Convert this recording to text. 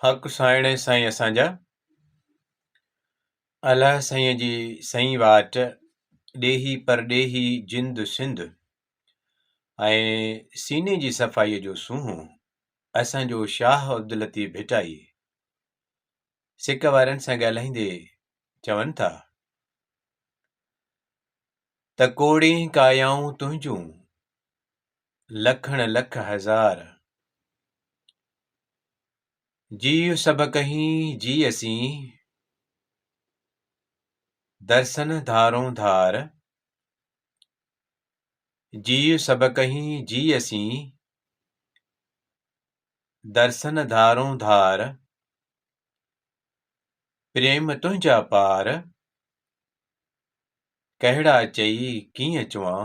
हक़ साइण साईं असांजा अलाह साईं जी सही वाट ॾेही परॾेही जिंद सिंध ऐं सीने जी सफ़ाईअ जो सूंहों असांजो शाह अब्दुल लतीफ़ भिटाई सिक वारनि सां ॻाल्हाईंदे चवनि था त कोड़ी कायाऊं तुंहिंजूं लखण लख हज़ार जीउ सभ कहीं जी असीं दर्शन धारों धार जीउ सभ कहीं जी असीं दर्शन धारों धार प्रेम तुंहिंजा पार कहिड़ा चई कीअं चवां